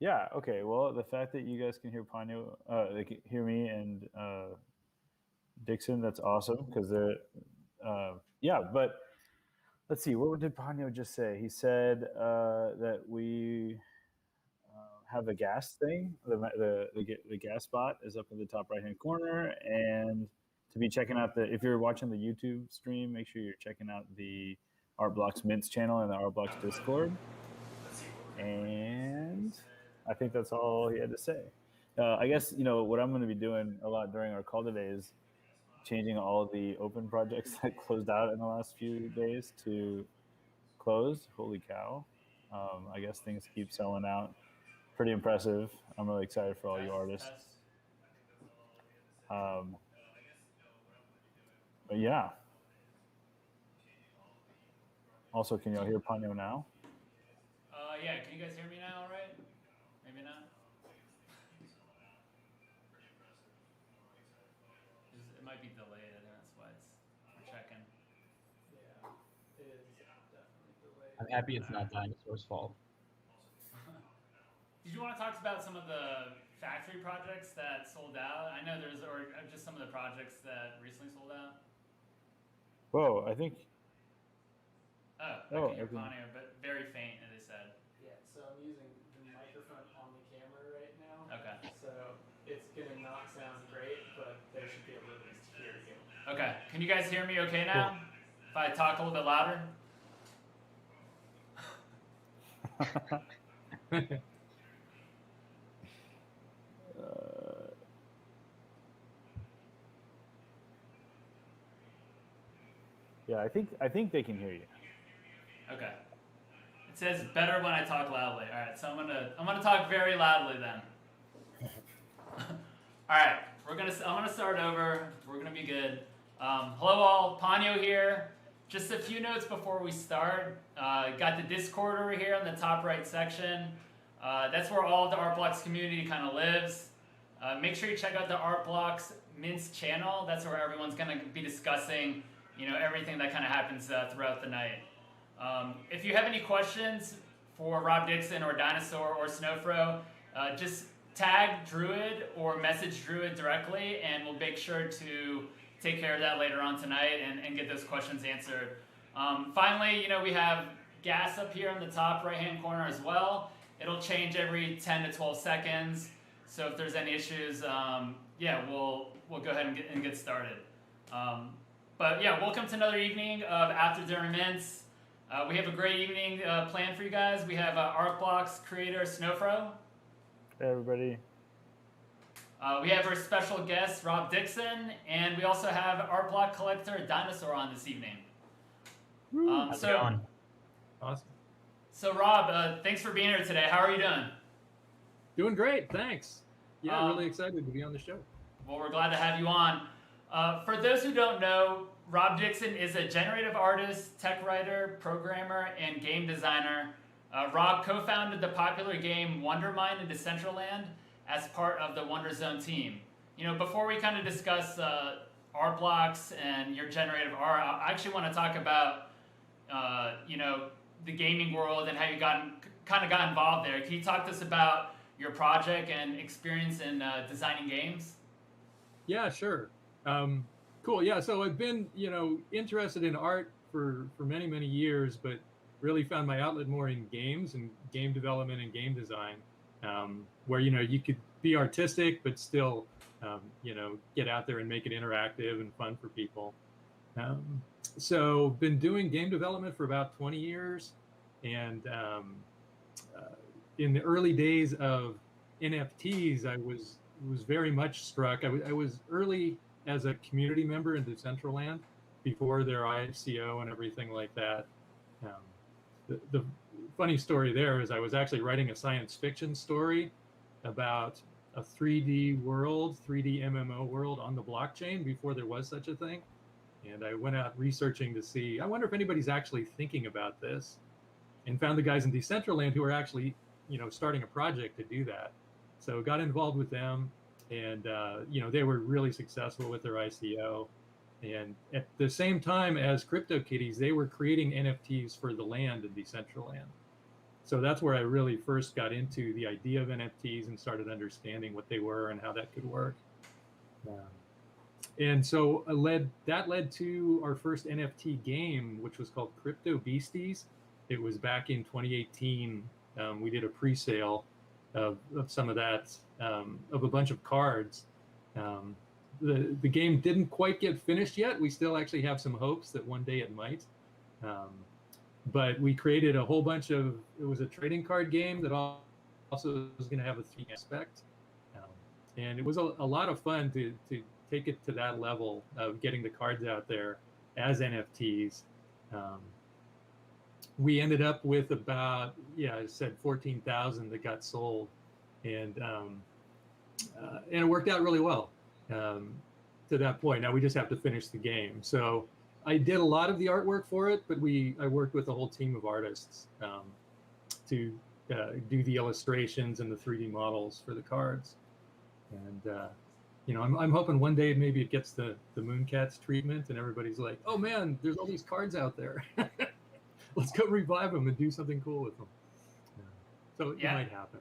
Yeah. Okay. Well, the fact that you guys can hear Ponyo, they can hear me and Dixon, that's awesome because they're, yeah. But let's see, what did Ponyo just say? He said that we have a gas thing. The gas bot is up in the top right hand corner, and to be checking out the if you're watching the YouTube stream, make sure you're checking out the Art Blocks Mints channel and the Art Blocks Discord. And I think that's all he had to say. I guess what I'm going to be doing a lot during our call today is changing all of the open projects that closed out in the last few days to closed. Holy cow! I guess things keep selling out. Pretty impressive. I'm really excited for all you artists. Um, but yeah. Also, can y'all hear Ponyo now? Yeah, can you guys hear me now, all right? Maybe not. It might be delayed. I think that's why we're checking. Yeah, it is definitely delayed. I'm happy it's not Dinosaur's fault. Did you want to talk about some of the factory projects that sold out? I know or just some of the projects that recently sold out. Whoa, I think. Oh, I can hear Ponyo, but very faint, as they said. Yeah, so I'm using the microphone on the camera right now. Okay. So it's gonna not sound great, but there should be a little bit to hear you. Okay. Can you guys hear me okay now? Cool. If I talk a little bit louder? Yeah, I think they can hear you. Okay. It says better when I talk loudly. All right, so I'm gonna talk very loudly then. All right, I'm gonna start over. We're gonna be good. Hello all, Ponyo here. Just a few notes before we start. Got the Discord over here in the top right section. That's where all of the Art Blocks community kind of lives. Make sure you check out the Art Blocks Mints channel. That's where everyone's gonna be discussing, everything that kind of happens throughout the night. If you have any questions for Rob Dixon or Dinosaur or Snowfro, just tag Druid or message Druid directly, and we'll make sure to take care of that later on tonight and get those questions answered. Finally, we have gas up here in the top right-hand corner as well. It'll change every 10 to 12 seconds. So if there's any issues, we'll go ahead and get started. But yeah, welcome to another evening of After Dinner Mints. We have a great evening planned for you guys. We have Art Blocks creator Snowfro. Hey everybody. We have our special guest Rob Dixon, and we also have Art Block collector Dinosaur on this evening. How's it going? Awesome. So Rob, thanks for being here today. How are you doing? Doing great, thanks. Yeah, really excited to be on the show. Well, we're glad to have you on. For those who don't know, Rob Dixon is a generative artist, tech writer, programmer, and game designer. Rob co-founded the popular game Wondermine in Decentraland as part of the Wonder Zone team. Before we kind of discuss art blocks and your generative art, I actually want to talk about, the gaming world and how you got involved there. Can you talk to us about your project and experience in designing games? Yeah, sure. Cool. Yeah, so I've been, interested in art for many, many years, but really found my outlet more in games and game development and game design, where, you could be artistic, but still, get out there and make it interactive and fun for people. So been doing game development for about 20 years. And in the early days of NFTs, I was very much struck. I was early as a community member in Decentraland before their ICO and everything like that. The funny story there is I was actually writing a science fiction story about a 3D world, 3D MMO world on the blockchain before there was such a thing. And I went out researching to see, I wonder if anybody's actually thinking about this, and found the guys in Decentraland who are actually, starting a project to do that. So got involved with them, and they were really successful with their ICO. And at the same time as CryptoKitties, they were creating NFTs for the land in Decentraland. So that's where I really first got into the idea of NFTs and started understanding what they were and how that could work. And so that led to our first NFT game, which was called Crypto Beasties. It was back in 2018. We did a pre-sale of some of that, of a bunch of cards. The game didn't quite get finished yet. We still actually have some hopes that one day it might. But we created a whole bunch of, it was a trading card game that also was going to have a 3D aspect. And it was a lot of fun to take it to that level of getting the cards out there as NFTs. We ended up with about, I said 14,000 that got sold. And it worked out really well to that point. Now we just have to finish the game. So I did a lot of the artwork for it, but I worked with a whole team of artists to do the illustrations and the 3D models for the cards. And I'm hoping one day maybe it gets the Mooncats treatment, and everybody's like, "Oh man, there's all these cards out there. Let's go revive them and do something cool with them." So it might happen.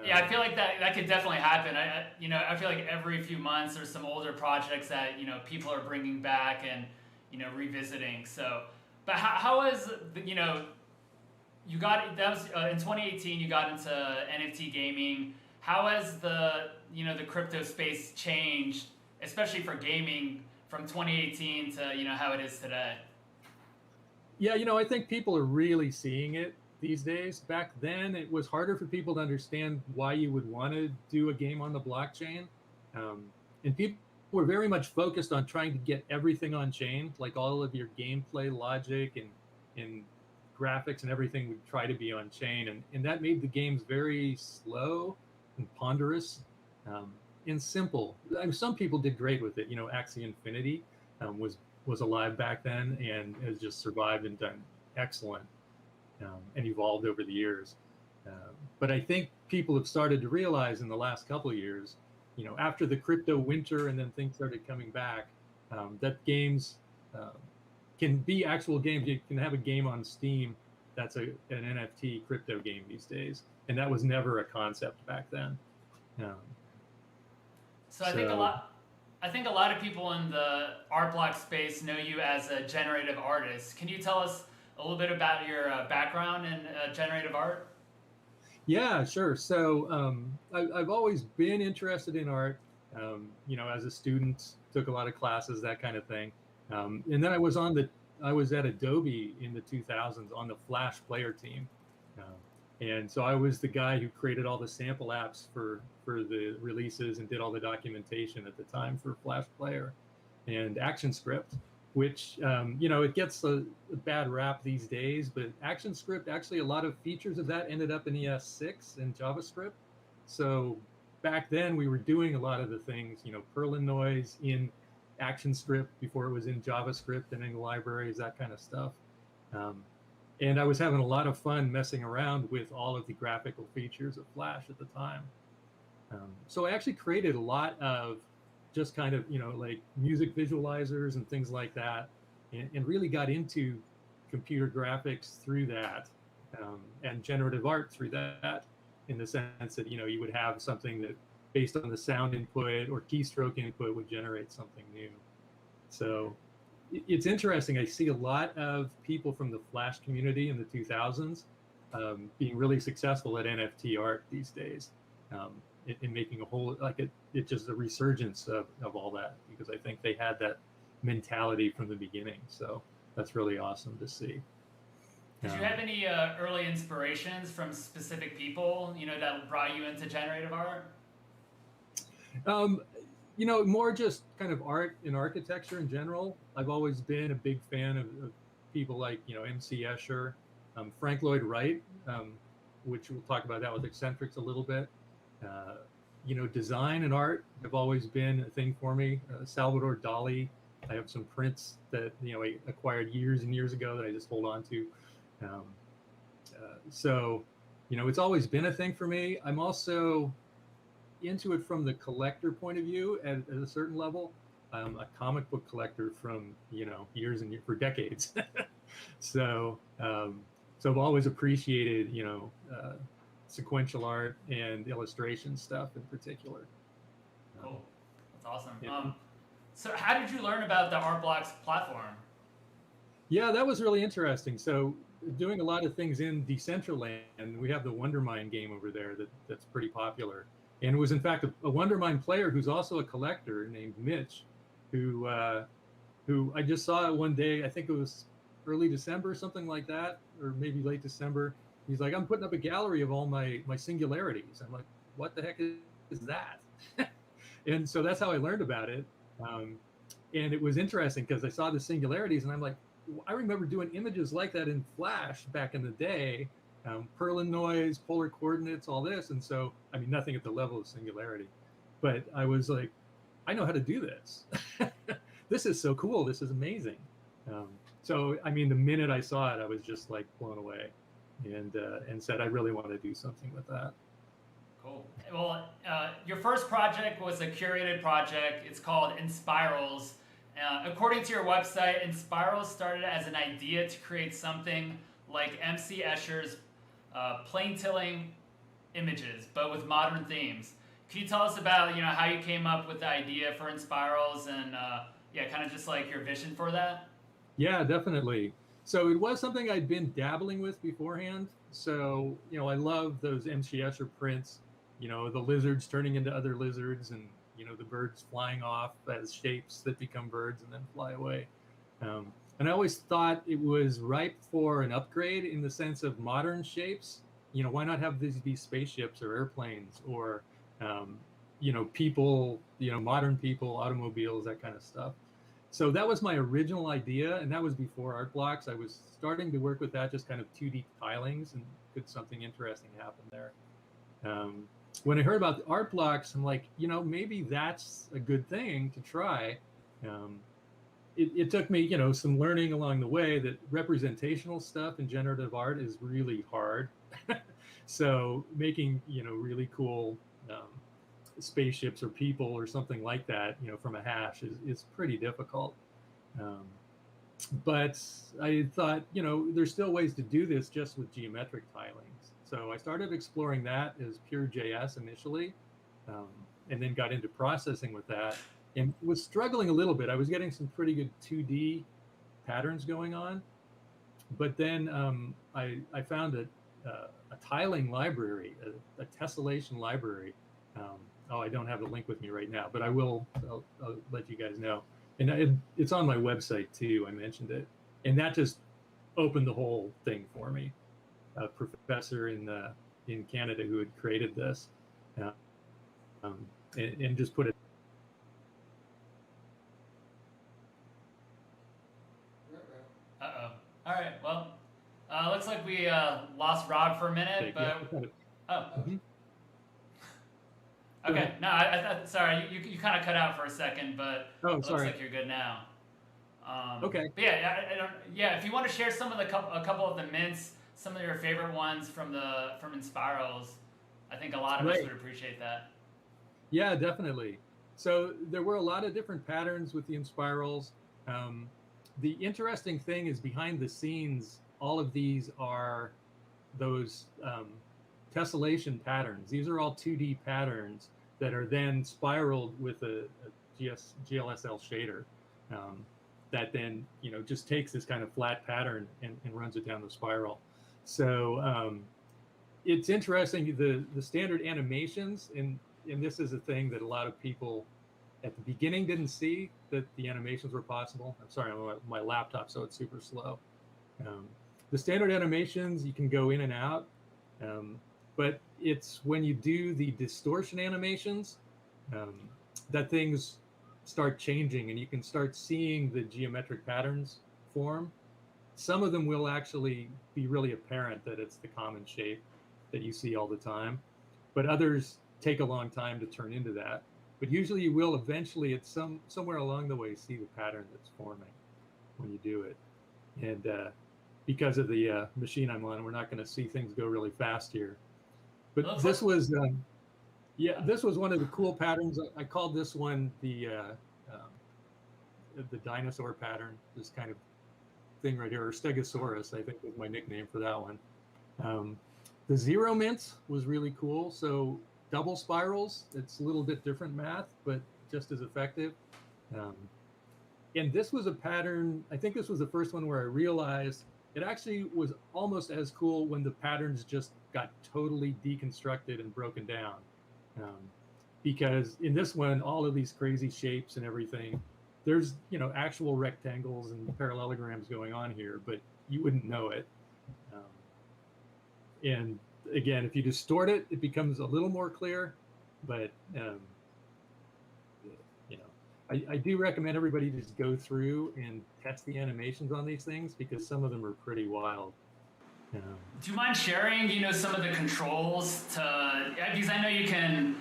Yeah, I feel like that could definitely happen. I feel like every few months there's some older projects that people are bringing back and revisiting. So, but how was you got that was in 2018 you got into NFT gaming. How has the crypto space changed, especially for gaming, from 2018 to how it is today? Yeah, I think people are really seeing it these days. Back then, it was harder for people to understand why you would want to do a game on the blockchain. And people were very much focused on trying to get everything on chain, like all of your gameplay logic and graphics and everything would try to be on chain. And that made the games very slow and ponderous and simple. I mean, some people did great with it. Axie Infinity was alive back then and has just survived and done excellent. And evolved over the years. But I think people have started to realize in the last couple of years, after the crypto winter and then things started coming back, that games can be actual games. You can have a game on Steam that's an NFT crypto game these days. And that was never a concept back then. So I think a lot of people in the art block space know you as a generative artist. Can you tell us a little bit about your background in generative art? Yeah, sure. So I've always been interested in art. As a student, took a lot of classes, that kind of thing. And then I was at Adobe in the 2000s on the Flash Player team. And so I was the guy who created all the sample apps for the releases and did all the documentation at the time for Flash Player and ActionScript, which, it gets a bad rap these days, but ActionScript, actually a lot of features of that ended up in ES6 and JavaScript. So back then we were doing a lot of the things, Perlin noise in ActionScript before it was in JavaScript and in libraries, that kind of stuff. And I was having a lot of fun messing around with all of the graphical features of Flash at the time. So I actually created a lot of just kind of, like music visualizers and things like that, and really got into computer graphics through that, and generative art through that, in the sense that, you would have something that based on the sound input or keystroke input would generate something new. So it's interesting. I see a lot of people from the Flash community in the 2000s being really successful at NFT art these days, in making a whole, it's just a resurgence of all that, because I think they had that mentality from the beginning. So that's really awesome to see. Did you have any early inspirations from specific people, that brought you into generative art? More just kind of art and architecture in general. I've always been a big fan of people like, MC Escher, Frank Lloyd Wright, which we'll talk about that with Eccentrics a little bit. Design and art have always been a thing for me. Salvador Dali, I have some prints that, I acquired years and years ago that I just hold on to. So, it's always been a thing for me. I'm also into it from the collector point of view at a certain level. I'm a comic book collector from, years and years, for decades. So So I've always appreciated, sequential art and illustration stuff in particular. Cool. That's awesome. Yeah. So how did you learn about the Art Blocks platform? Yeah, that was really interesting. So doing a lot of things in Decentraland, we have the Wondermine game over there that's pretty popular. And it was in fact a Wondermine player who's also a collector named Mitch, who I just saw one day, I think it was early December, something like that, or maybe late December. He's like, I'm putting up a gallery of all my singularities. I'm like, what the heck is that? And so that's how I learned about it. And it was interesting because I saw the singularities and I'm like, I remember doing images like that in Flash back in the day, Perlin noise, polar coordinates, all this. And so, I mean, nothing at the level of singularity, but I was like, I know how to do this. This is so cool. This is amazing. So, I mean, the minute I saw it, I was just like blown away and said, I really want to do something with that. Cool. Well, your first project was a curated project. It's called Inspirals. According to your website, Inspirals started as an idea to create something like MC Escher's plain tilling images, but with modern themes. Can you tell us about how you came up with the idea for Inspirals and kind of just like your vision for that? Yeah, definitely. So it was something I'd been dabbling with beforehand. So I love those MC Escher prints. The lizards turning into other lizards and, the birds flying off as shapes that become birds and then fly away. And I always thought it was ripe for an upgrade in the sense of modern shapes. Why not have these be spaceships or airplanes or, people, modern people, automobiles, that kind of stuff. So that was my original idea. And that was before Art Blocks. I was starting to work with that, just kind of 2D tilings, and could something interesting happen there. When I heard about the Art Blocks, I'm like, maybe that's a good thing to try. It took me, some learning along the way that representational stuff in generative art is really hard. So making, really cool spaceships or people or something like that, from a hash is pretty difficult. But I thought, there's still ways to do this just with geometric tilings. So I started exploring that as pure JS initially, and then got into processing with that and was struggling a little bit. I was getting some pretty good 2D patterns going on, but then I found a tiling library, a tessellation library. I don't have the link with me right now, but I'll let you guys know. And it's on my website too. I mentioned it, and that just opened the whole thing for me. A professor in Canada who had created this, and just put it. Uh-oh. All right. Well, looks like we lost Rob for a minute, but oh. Mm-hmm. Okay. No, I sorry. You kind of cut out for a second, but it looks like you're good now. Okay. But I don't. Yeah, if you want to share some of a couple of the mints, some of your favorite ones from Inspirals, I think a lot of us would appreciate that. Yeah, definitely. So there were a lot of different patterns with the Inspirals. The interesting thing is behind the scenes, all of these are those tessellation patterns. These are all 2D patterns that are then spiraled with a GLSL shader that then just takes this kind of flat pattern and runs it down the spiral. So it's interesting, the standard animations, and this is a thing that a lot of people at the beginning didn't see, that the animations were possible. I'm sorry, I'm on my laptop, so it's super slow. The standard animations, you can go in and out, but it's when you do the distortion animations that things start changing and you can start seeing the geometric patterns form. Some of them will actually be really apparent that it's the common shape that you see all the time, but others take a long time to turn into that. But usually you will eventually, at somewhere along the way, see the pattern that's forming when you do it. And because of the machine I'm on, we're not going to see things go really fast here. But this was, this was one of the cool patterns. I called this one the Dinosaur pattern. This kind of thing right here, or Stegosaurus, I think was my nickname for that one. The zero mint was really cool. So double spirals, it's a little bit different math, but just as effective. And this was a pattern, I think this was the first one where I realized it actually was almost as cool when the patterns just got totally deconstructed and broken down. Because in this one, all of these crazy shapes and everything, there's, you know, actual rectangles and parallelograms going on here, but you wouldn't know it. And again, if you distort it, it becomes a little more clear, but you know, I do recommend everybody just go through and test the animations on these things because some of them are pretty wild. Do you mind sharing, you know, some of the controls to, because I know you can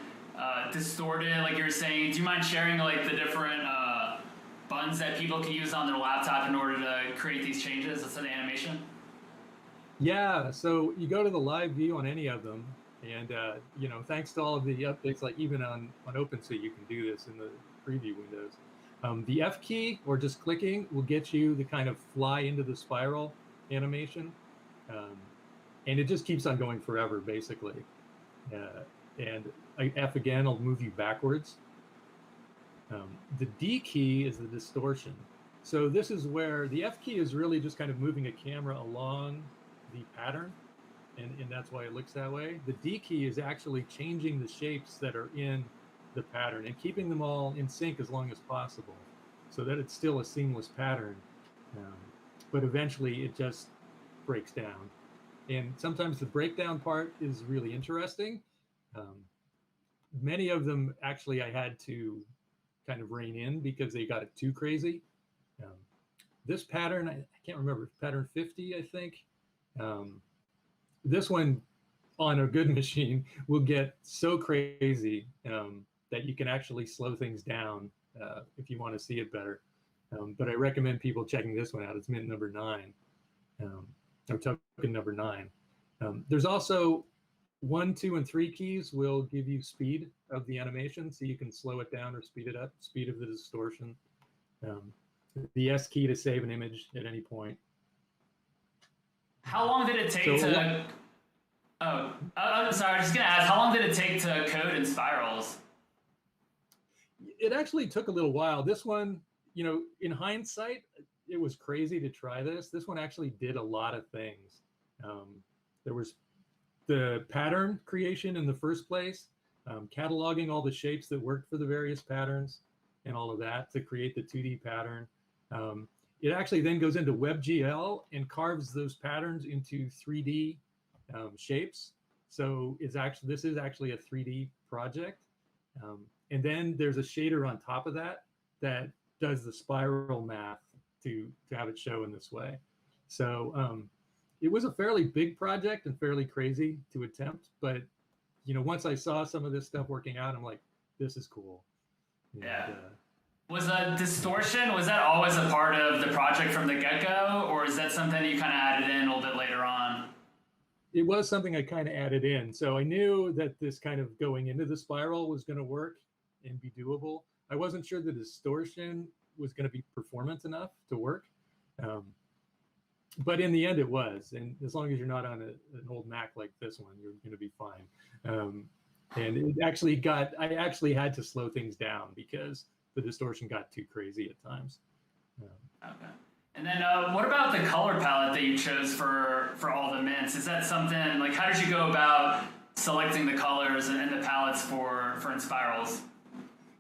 distort it, like you were saying. Do you mind sharing like the different buttons that people can use on their laptop in order to create these changes to the animation? Yeah, so you go to the live view on any of them, and you know, thanks to all of the updates, like even on OpenSea, you can do this in the preview windows. The F key, or just clicking, will get you the kind of fly into the spiral animation, and it just keeps on going forever, basically. And F again will move you backwards. The D key is the distortion. So this is where the F key is really just kind of moving a camera along the pattern, and that's why it looks that way. The D key is actually changing the shapes that are in the pattern and keeping them all in sync as long as possible so that it's still a seamless pattern. But eventually it just breaks down. And sometimes the breakdown part is really interesting. Many of them actually I had to kind of rein in because they got it too crazy. This pattern, I can't remember, pattern 50, I think. This one on a good machine will get so crazy that you can actually slow things down if you want to see it better. But I recommend people checking this one out. It's mint number 9, or token number 9. There's also 1, 2, and 3 keys will give you speed of the animation, so you can slow it down or speed it up, speed of the distortion. The S key to save an image at any point. How long did it take to... Oh, I'm sorry, I was just going to ask, how long did it take to code Inspirals? It actually took a little while. This one, you know, in hindsight, it was crazy to try this. This one actually did a lot of things. There was the pattern creation in the first place, cataloging all the shapes that worked for the various patterns and all of that to create the 2D pattern. It actually then goes into WebGL and carves those patterns into 3D shapes. So this is actually a 3D project. And then there's a shader on top of that that does the spiral math to have it show in this way. So it was a fairly big project and fairly crazy to attempt. But, you know, once I saw some of this stuff working out, I'm like, this is cool. And, yeah. Was distortion, was that always a part of the project from the get-go, or is that something you kind of added in a little bit later on? It was something I kind of added in. So I knew that this kind of going into the spiral was going to work and be doable. I wasn't sure the distortion was going to be performant enough to work. But in the end, it was. And as long as you're not on an old Mac like this one, you're going to be fine. And it actually I actually had to slow things down because the distortion got too crazy at times. Okay. And then what about the color palette that you chose for all the mints? Is that something, like, how did you go about selecting the colors and the palettes for Inspirals?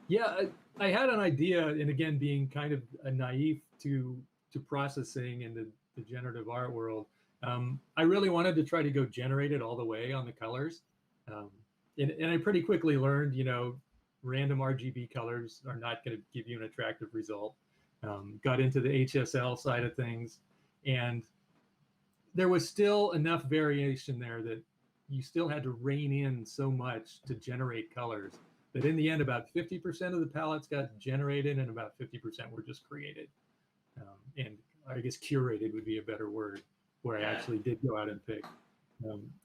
Yeah, I had an idea, and again, being kind of a naive to processing in the generative art world, I really wanted to try to go generated all the way on the colors. And I pretty quickly learned, you know, random RGB colors are not going to give you an attractive result. Got into the HSL side of things, and there was still enough variation there that you still had to rein in so much to generate colors that in the end, about 50% of the palettes got generated and about 50% were just created. And I guess curated would be a better word, where I actually did go out and pick.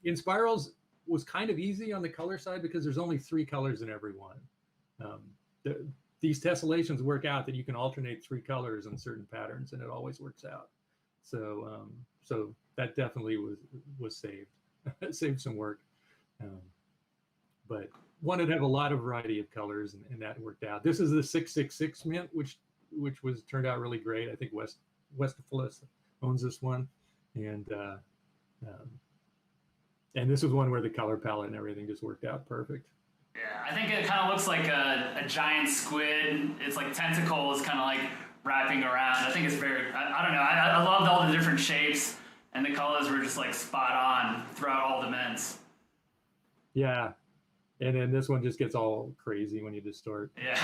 Inspirals was kind of easy on the color side because there's only 3 colors in every one. These tessellations work out that you can alternate 3 colors in certain patterns, and it always works out. So that definitely was saved, saved some work. But wanted to have a lot of variety of colors, and that worked out. This is the 666 mint, which was turned out really great. I think Westfalus owns this one, and this was one where the color palette and everything just worked out perfect. Yeah, I think it kind of looks like a giant squid. It's like tentacles kind of like wrapping around. I think it's very, I don't know. I loved all the different shapes, and the colors were just like spot on throughout all the mints. Yeah. And then this one just gets all crazy when you just start. Yeah.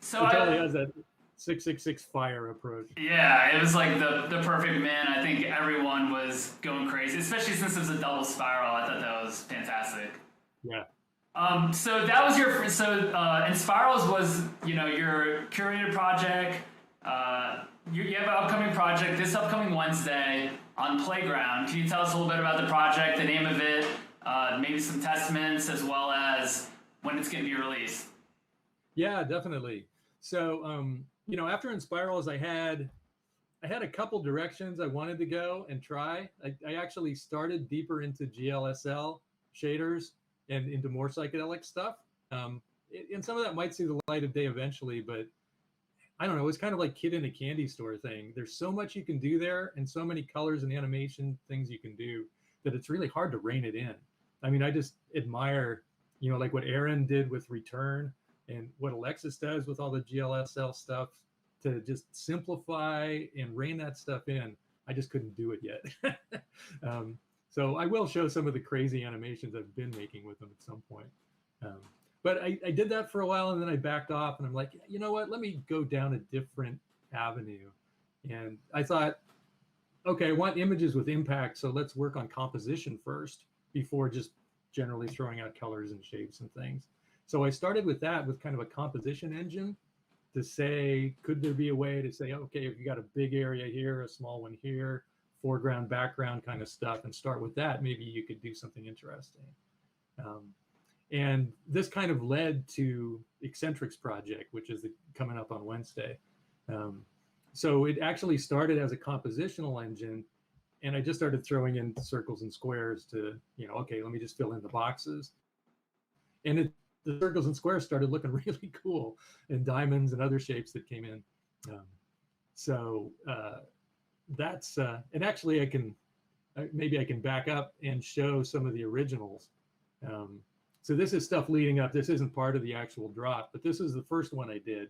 So it totally has that 666 fire approach. Yeah, it was like the perfect mint. I think everyone was going crazy, especially since it was a double spiral. I thought that was fantastic. Yeah. So that was Inspirals was, your curated project. You have an upcoming project this upcoming Wednesday on Playground. Can you tell us a little bit about the project, the name of it, maybe some testaments, as well as when it's going to be released? Yeah, definitely. So, after Inspirals, I had a couple directions I wanted to go and try. I actually started deeper into GLSL shaders and into more psychedelic stuff. And some of that might see the light of day eventually, but I don't know. It's kind of like kid in a candy store thing. There's so much you can do there, and so many colors and animation things you can do, that it's really hard to rein it in. I mean, I just admire, like what Aaron did with Return, and what Alexis does with all the GLSL stuff, to just simplify and rein that stuff in. I just couldn't do it yet. So I will show some of the crazy animations I've been making with them at some point. But I did that for a while, and then I backed off, and I'm like, you know what? Let me go down a different avenue. And I thought, okay, I want images with impact, so let's work on composition first before just generally throwing out colors and shapes and things. So I started with that, with kind of a composition engine, to say, could there be a way to say, okay, if you got a big area here, a small one here, foreground, background kind of stuff, and start with that, maybe you could do something interesting. And this kind of led to Eccentrics project, which is coming up on Wednesday. So it actually started as a compositional engine, and I just started throwing in circles and squares to, okay, let me just fill in the boxes. And the circles and squares started looking really cool, and diamonds and other shapes that came in. That's, and actually maybe I can back up and show some of the originals. So this is stuff leading up. This isn't part of the actual drop, but this is the first one I did,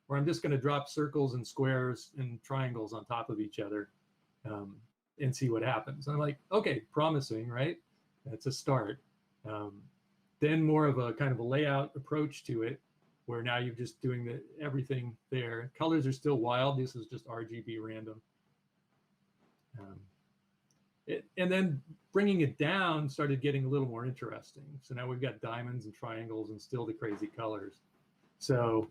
where I'm just going to drop circles and squares and triangles on top of each other, and see what happens. And I'm like, okay, promising, right? That's a start. Then more of a kind of a layout approach to it, where now you're just doing everything there. Colors are still wild. This is just RGB random. And then bringing it down started getting a little more interesting. So now we've got diamonds and triangles and still the crazy colors. So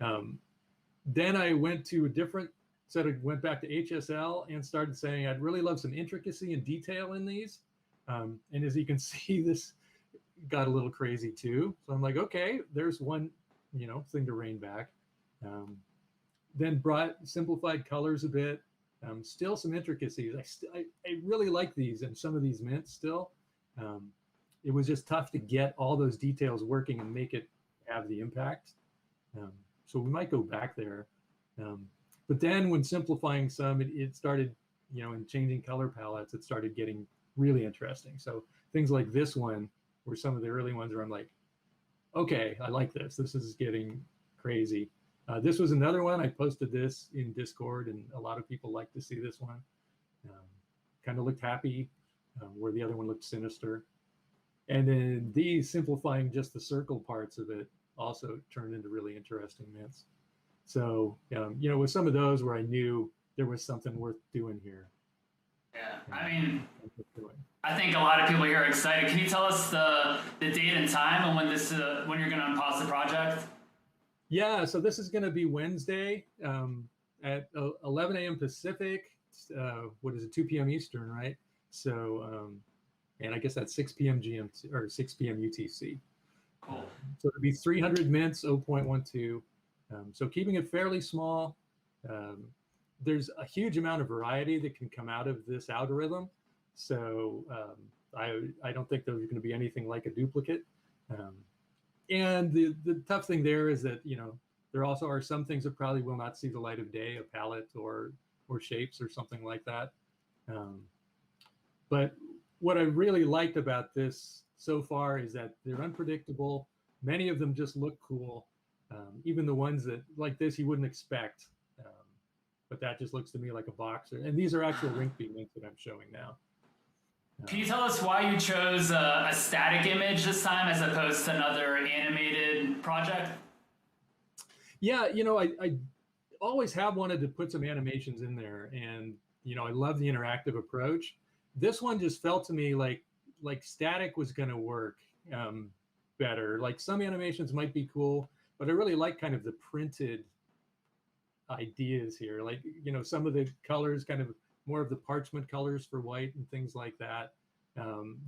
then I went to a different set of, went back to HSL and started saying, I'd really love some intricacy and detail in these. And as you can see, this got a little crazy too. So I'm like, okay, there's one, thing to rein back. Then simplified colors a bit. Still some intricacies. I really like these and some of these mints still. It was just tough to get all those details working and make it have the impact. So we might go back there. But then when simplifying some, it started, and changing color palettes, it started getting really interesting. So things like this one were some of the early ones where I'm like, okay, I like this. This is getting crazy. This was another one. I posted this in Discord, and a lot of people like to see this one. Kind of looked happy, where the other one looked sinister. And then these, simplifying just the circle parts of it, also turned into really interesting mints. So, with some of those where I knew there was something worth doing here. Yeah, I mean, I think a lot of people here are excited. Can you tell us the date and time and when you're going to unpause the project? Yeah, so this is going to be Wednesday at 11 a.m. Pacific. 2 p.m. Eastern, right? So, and I guess that's 6 p.m. GMT or 6 p.m. UTC. Cool. So it'll be 300 mints, 0.12. So keeping it fairly small. there's a huge amount of variety that can come out of this algorithm. So I don't think there's going to be anything like a duplicate. And the tough thing there is that, there also are some things that probably will not see the light of day, a palette or shapes or something like that. But what I really liked about this so far is that they're unpredictable. Many of them just look cool. Even the ones that, like this, you wouldn't expect. But that just looks to me like a boxer. And these are actual rink beam mints that I'm showing now. Can you tell us why you chose a static image this time as opposed to another animated project? Yeah, I always have wanted to put some animations in there, and I love the interactive approach. This one just felt to me like static was going to work better. Like some animations might be cool, but I really like kind of the printed ideas here. Like some of the colors, kind of more of the parchment colors for white and things like that.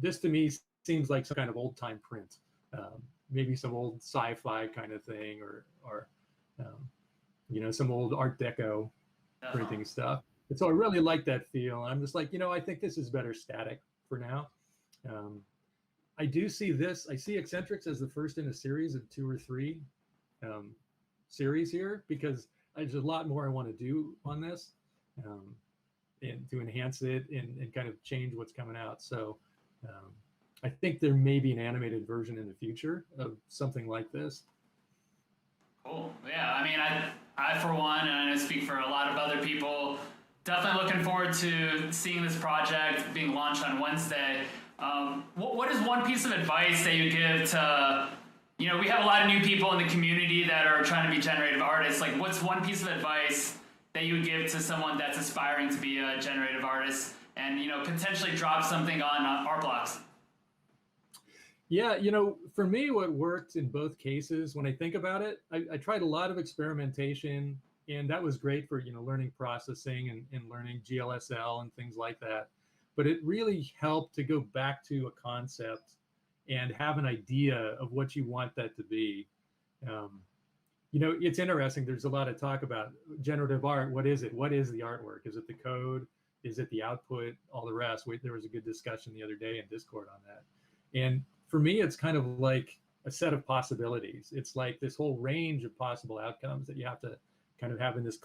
This to me seems like some kind of old time print, maybe some old sci-fi kind of thing, or some old Art Deco printing stuff. And so I really like that feel. I'm just like, I think this is better static for now. I do see this. I see Eccentrics as the first in a series of 2 or 3 series here, because there's a lot more I want to do on this. And to enhance it and kind of change what's coming out. So I think there may be an animated version in the future of something like this. Cool. Yeah, I mean, I for one, and I speak for a lot of other people, definitely looking forward to seeing this project being launched on Wednesday. What is one piece of advice that you give to, we have a lot of new people in the community that are trying to be generative artists. Like, what's one piece of advice that you would give to someone that's aspiring to be a generative artist and, potentially drop something on art blocks? Yeah, for me, what worked in both cases, when I think about it, I tried a lot of experimentation, and that was great for, learning processing and learning GLSL and things like that. But it really helped to go back to a concept and have an idea of what you want that to be. It's interesting. There's a lot of talk about generative art. What is it? What is the artwork? Is it the code? Is it the output? All the rest. There was a good discussion the other day in Discord on that. And for me, it's kind of like a set of possibilities. It's like this whole range of possible outcomes that you have to kind of have in this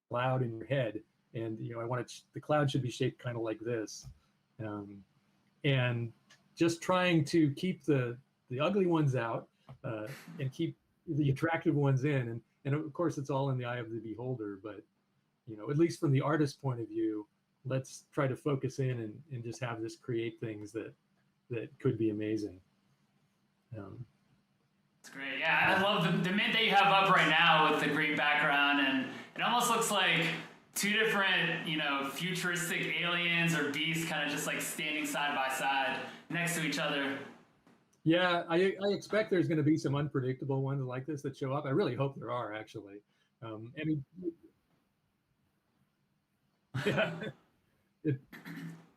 cloud in your head. And, I want the cloud should be shaped kind of like this. And just trying to keep the ugly ones out and keep the attractive ones in. And of course, it's all in the eye of the beholder. But, at least from the artist's point of view, let's try to focus in and just have this create things that could be amazing. It's great. Yeah, I love the mint that you have up right now with the green background, and it almost looks like 2 different, futuristic aliens or beasts kind of just like standing side by side next to each other. Yeah, I expect there's going to be some unpredictable ones like this that show up. I really hope there are, actually.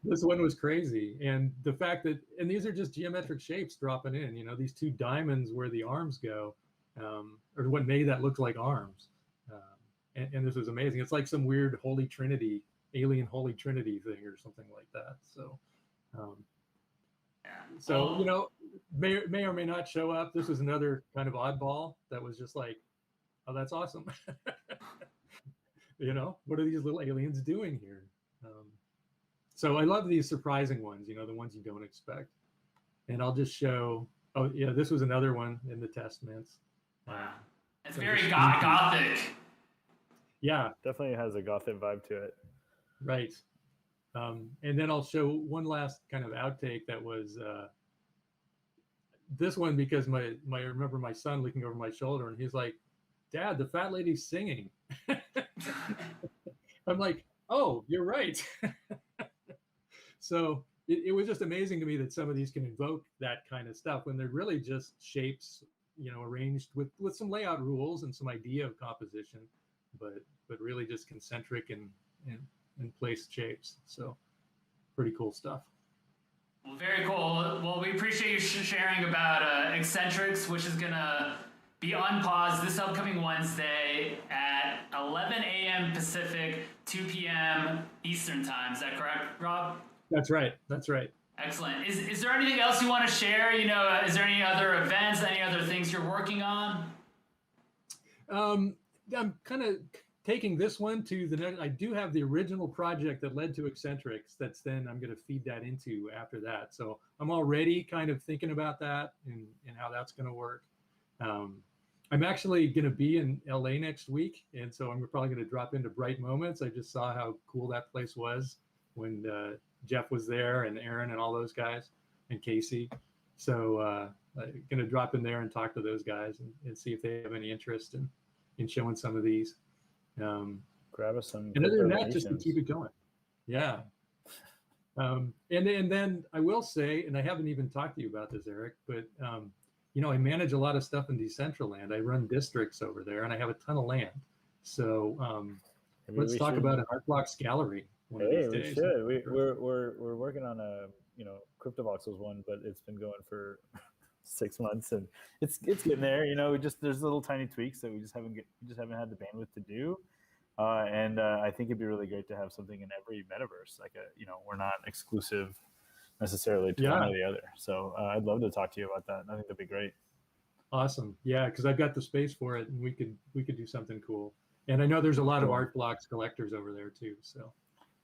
This one was crazy. And the fact that, and these are just geometric shapes dropping in, these 2 diamonds where the arms go, or what made that look like arms. And this was amazing. It's like some weird Holy Trinity, alien Holy Trinity thing or something like that. So, may or may not show up. This was another kind of oddball that was just like, oh, that's awesome. What are these little aliens doing here? So I love these surprising ones, the ones you don't expect. And I'll just show, oh yeah, this was another one in the test mints. Wow. It's very gothic. Yeah. Definitely has a gothic vibe to it. Right. And then I'll show one last kind of outtake that was this one, because I remember my son looking over my shoulder and he's like, "Dad, the fat lady's singing." I'm like, "Oh, you're right." So it was just amazing to me that some of these can invoke that kind of stuff when they're really just shapes, arranged with some layout rules and some idea of composition, but really just concentric and placed shapes. So pretty cool stuff. Well, very cool. Well, we appreciate you sharing about Eccentrics, which is gonna be unpaused this upcoming Wednesday at 11 a.m. Pacific, 2 p.m. Eastern time. Is that correct, Rob? That's right. That's right. Excellent. Is there anything else you want to share? You know, is there any other events, any other things you're working on? I'm kind of taking this one to the next. I do have the original project that led to Eccentrics. That's then I'm going to feed that into after that. So I'm already kind of thinking about that and how that's going to work. I'm actually going to be in LA next week, and so I'm probably going to drop into Bright Moments. I just saw how cool that place was when Jeff was there, and Aaron and all those guys, and Casey. So I'm going to drop in there and talk to those guys and see if they have any interest in showing some of these. Grab us some. And other than that, just to keep it going. Yeah. And then I will say, and I haven't even talked to you about this, Eric, but you know, I manage a lot of stuff in Decentraland. I run districts over there, and I have a ton of land. So let's talk about an Art Blocks gallery one of these days. We should. We're working on a CryptoVoxels one, but it's been going for 6 months, and it's getting there. You know, there's little tiny tweaks that we just haven't had the bandwidth to do. And I think it'd be really great to have something in every metaverse. Like we're not exclusive necessarily to one or the other. So I'd love to talk to you about that. I think that'd be great. Awesome. Yeah, because I've got the space for it, and we could do something cool. And I know there's a lot of Art Blocks collectors over there too. So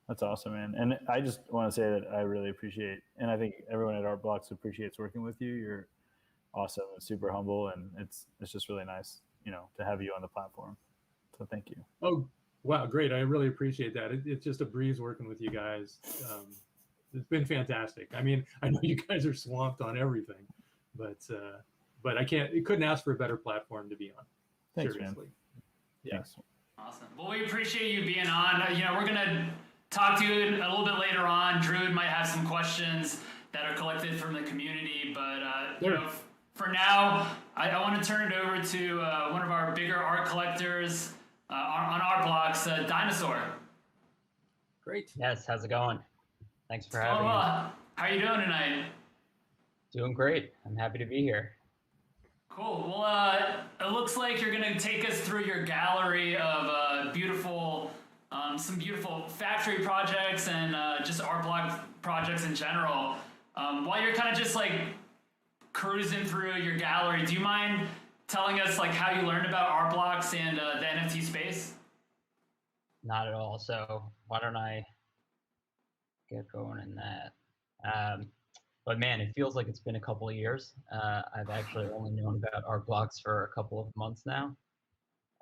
that's awesome, man. And I just want to say that I really appreciate, and I think everyone at Art Blocks appreciates working with you. You're awesome and super humble, and it's just really nice, to have you on the platform. So thank you. Oh, wow, great. I really appreciate that. It's just a breeze working with you guys. It's been fantastic. I mean, I know you guys are swamped on everything, but couldn't ask for a better platform to be on. Thanks, seriously. man. Yeah. Thanks. Awesome. Well, we appreciate you being on. We're going to talk to you a little bit later on. Druid might have some questions that are collected from the community, but for now, I want to turn it over to one of our bigger art collectors on Art Blocks, Dinosaur. Great. Yes, how's it going? Thanks for having me. How are you doing tonight? Doing great. I'm happy to be here. Cool. Well, it looks like you're going to take us through your gallery of some beautiful factory projects and just art block projects in general. While you're kind of just like cruising through your gallery, do you mind telling us like how you learned about art blocks and the NFT space? Not at all. So why don't I get going in that? But man, it feels like it's been a couple of years. I've actually only known about art blocks for a couple of months now.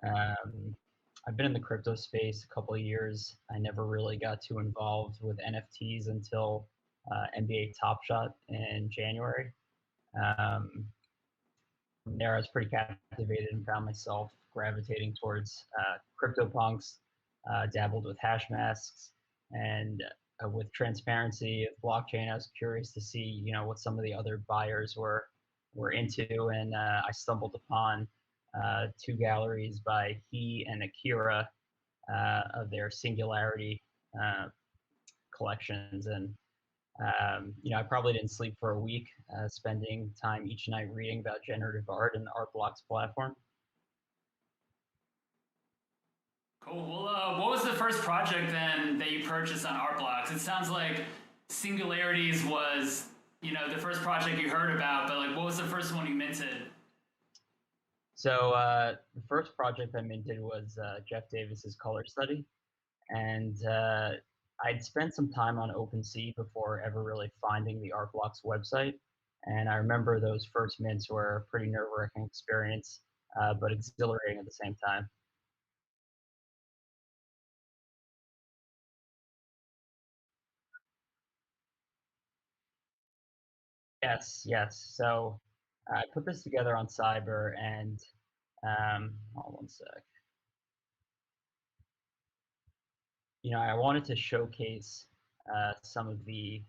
I've been in the crypto space a couple of years. I never really got too involved with NFTs until NBA Top Shot in January. From there, I was pretty captivated and found myself gravitating towards CryptoPunks, dabbled with hash masks, and with transparency of blockchain, I was curious to see, what some of the other buyers were into, and I stumbled upon 2 galleries by He and Akira of their Singularity collections, and I probably didn't sleep for a week, spending time each night reading about generative art and the Art Blocks platform. Cool. Well, what was the first project then that you purchased on Art Blocks? It sounds like Singularities was, the first project you heard about, but like, what was the first one you minted? So the first project I minted was Jeff Davis's color study, and I'd spent some time on OpenSea before ever really finding the Art Blocks website, and I remember those first mints were a pretty nerve-wracking experience, but exhilarating at the same time. Yes. So I put this together on Cyber, and hold on one sec. I wanted to showcase some of the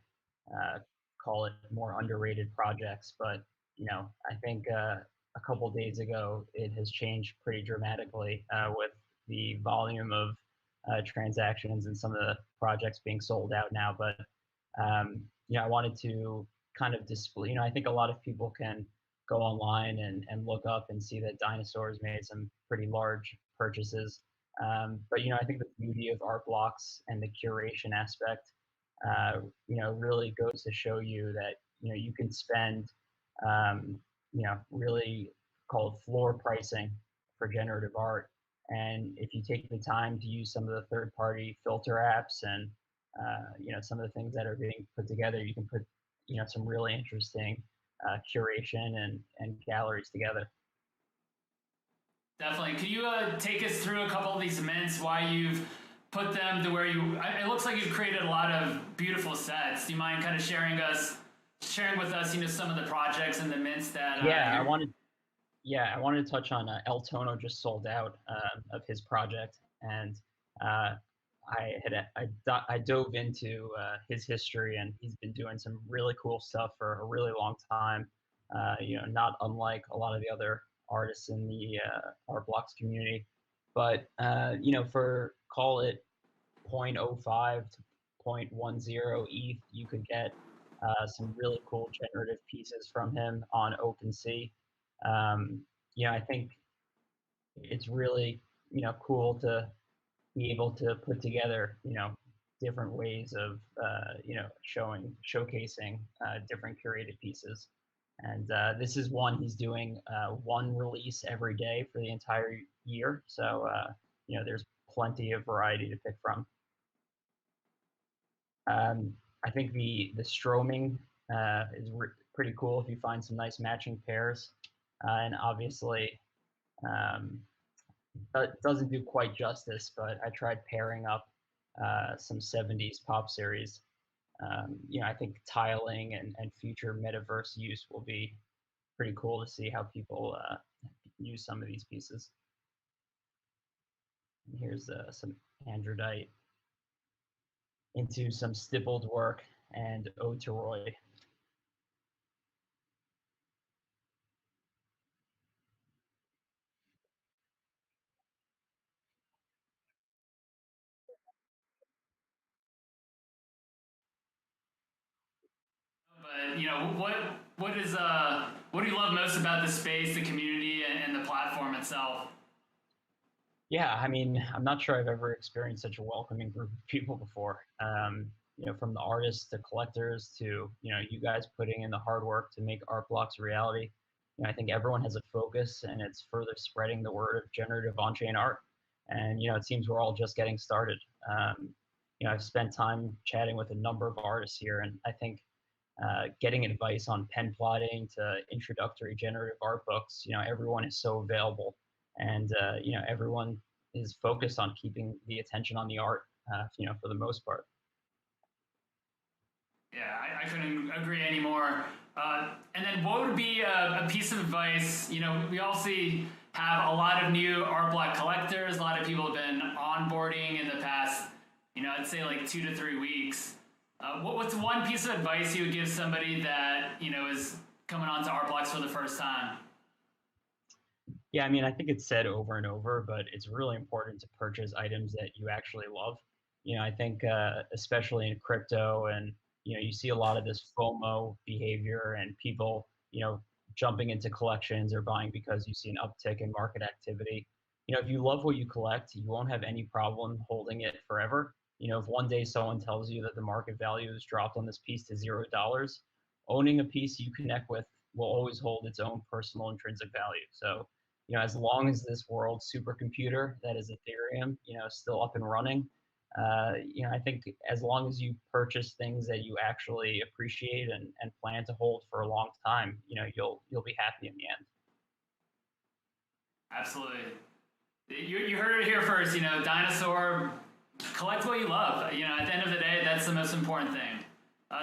call it more underrated projects, but I think a couple days ago it has changed pretty dramatically with the volume of transactions and some of the projects being sold out now. But I wanted to kind of display. I think a lot of people can go online and look up and see that Dinosaur's made some pretty large purchases. But I think the beauty of art blocks and the curation aspect, really goes to show you that you can spend, really called floor pricing for generative art. And if you take the time to use some of the third-party filter apps and some of the things that are being put together, you can put some really interesting curation and galleries together. Definitely. Could you take us through a couple of these mints? Why you've put them to where it looks like you've created a lot of beautiful sets. Do you mind kind of sharing with us, some of the projects and the mints that? I wanted to touch on El Tono just sold out of his project, and I dove into his history, and he's been doing some really cool stuff for a really long time. Not unlike a lot of the other artists in the art blocks community, but for call it 0.05 to 0.10 ETH, you could get some really cool generative pieces from him on OpenSea. I think it's really cool to be able to put together different ways of showcasing different curated pieces. And this is one he's doing one release every day for the entire year. So there's plenty of variety to pick from. I think the stroming is pretty cool if you find some nice matching pairs. And obviously, it doesn't do quite justice, but I tried pairing up some 70s pop series. I think tiling and future metaverse use will be pretty cool to see how people use some of these pieces. And here's some androdite into some stippled work and Ode to Roy. But what do you love most about the space, the community, and the platform itself? Yeah, I mean, I'm not sure I've ever experienced such a welcoming group of people before. From the artists to collectors to you guys putting in the hard work to make art blocks a reality. I think everyone has a focus, and it's further spreading the word of generative on-chain art. And it seems we're all just getting started. I've spent time chatting with a number of artists here, and I think getting advice on pen plotting to introductory generative art books, everyone is so available, and everyone is focused on keeping the attention on the art, for the most part. Yeah, I couldn't agree anymore. And then what would be a piece of advice? We also have a lot of new art block collectors. A lot of people have been onboarding in the past, I'd say like 2 to 3 weeks. What's one piece of advice you would give somebody that, is coming onto art blocks for the first time? Yeah, I mean, I think it's said over and over, but it's really important to purchase items that you actually love. I think especially in crypto, and you see a lot of this FOMO behavior and people, jumping into collections or buying because you see an uptick in market activity. If you love what you collect, you won't have any problem holding it forever. If one day someone tells you that the market value has dropped on this piece to $0, owning a piece you connect with will always hold its own personal intrinsic value. So, as long as this world supercomputer that is Ethereum, is still up and running, I think as long as you purchase things that you actually appreciate and plan to hold for a long time, you'll be happy in the end. Absolutely. You heard it here first. Dinosaur, collect what you love. At the end of the day, that's the most important thing.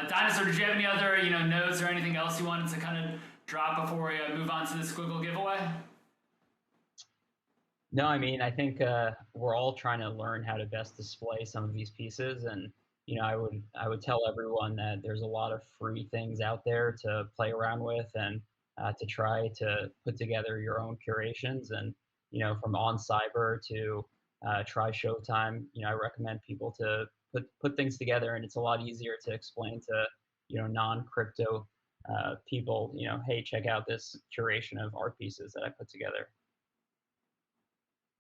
Dinosaur, did you have any other notes or anything else you wanted to kind of drop before we move on to the Squiggle giveaway? No, I mean, I think we're all trying to learn how to best display some of these pieces, and I would tell everyone that there's a lot of free things out there to play around with and to try to put together your own curations. And from On Cyber to Try Showtime, I recommend people to put things together, and it's a lot easier to explain to non-crypto people, hey, check out this curation of art pieces that I put together.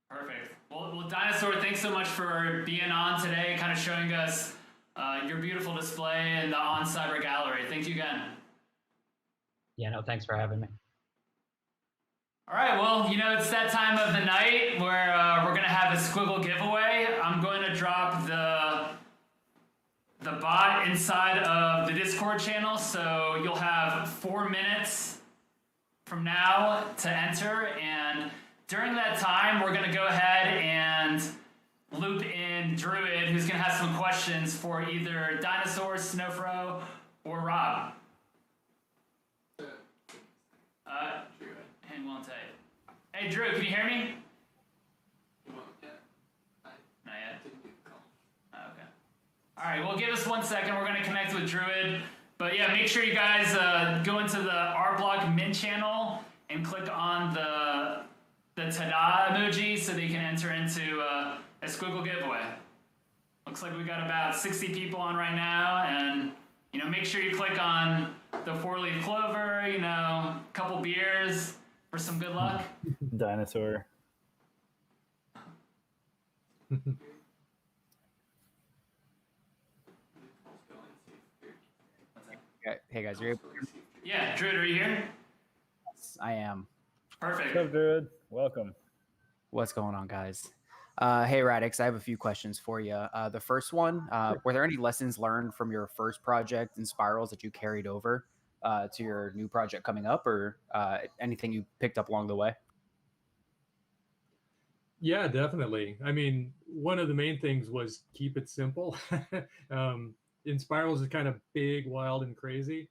Perfect. Well, Dinosaur, thanks so much for being on today, kind of showing us your beautiful display in the On Cyber Gallery. Thank you again. Yeah, no, thanks for having me. All right, well, it's that time of the night where we're going to have a Squiggle giveaway. I'm going to drop the bot inside of the Discord channel, so you'll have 4 minutes from now to enter, and during that time, we're going to go ahead and loop in Druid, who's going to have some questions for either Dinosaur, Snowfro, or Rob. Hang on tight. Hey, Drew, can you hear me? Not yet. Okay. All right, well, give us 1 second. We're going to connect with Druid. But yeah, make sure you guys go into the R-Block Min channel and click on the ta-da emoji so that you can enter into a Squiggle giveaway. Looks like we got about 60 people on right now, and make sure you click on the 4-leaf clover, a couple beers for some good luck. Dinosaur. Hey guys, are you able to... Yeah, Druid, are you here? Yes, I am. Perfect. What's up, Druid? Welcome. What's going on, guys? Hey Radix, I have a few questions for you. The first one, were there any lessons learned from your first project, Inspirals, that you carried over to your new project coming up, or anything you picked up along the way? Yeah, definitely. I mean, one of the main things was keep it simple. Inspirals is kind of big, wild, and crazy.